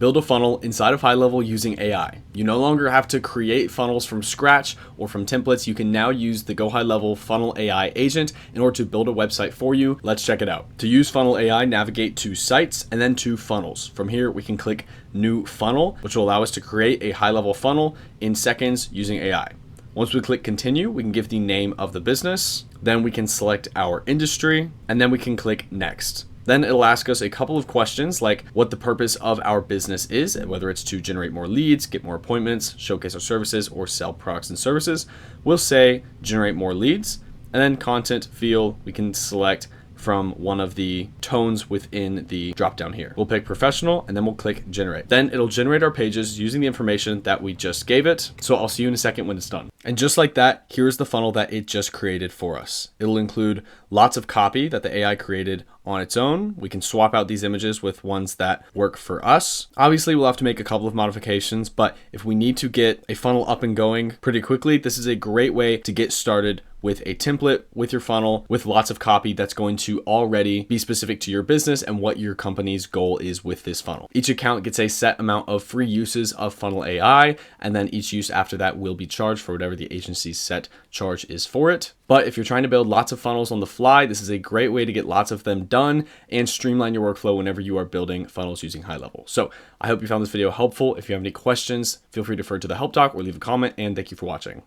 build a funnel inside of HighLevel using AI. You no longer have to create funnels from scratch or from templates. You can now use the GoHighLevel Funnel AI agent in order to build a website for you. Let's check it out. To use Funnel AI, navigate to Sites and then to Funnels. From here, we can click New Funnel, which will allow us to create a high-level funnel in seconds using AI. Once we click continue, we can give the name of the business, then we can select our industry, and then we can click next. Then it'll ask us a couple of questions like what the purpose of our business is, and whether it's to generate more leads, get more appointments, showcase our services, or sell products and services. We'll say generate more leads, and then content field, we can select from one of the tones within the drop down here. We'll pick professional and then we'll click generate. Then it'll generate our pages using the information that we just gave it. So I'll see you in a second when it's done. And just like that, here's the funnel that it just created for us. It'll include lots of copy that the AI created on its own. We can swap out these images with ones that work for us. Obviously, we'll have to make a couple of modifications, but if we need to get a funnel up and going pretty quickly, this is a great way to get started with a template, with your funnel, with lots of copy that's going to already be specific to your business and what your company's goal is with this funnel. Each account gets a set amount of free uses of Funnel AI, and then each use after that will be charged for whatever the agency's set charge is for it. But if you're trying to build lots of funnels on the fly, this is a great way to get lots of them done and streamline your workflow whenever you are building funnels using HighLevel. So I hope you found this video helpful. If you have any questions, feel free to refer to the help doc or leave a comment, and thank you for watching.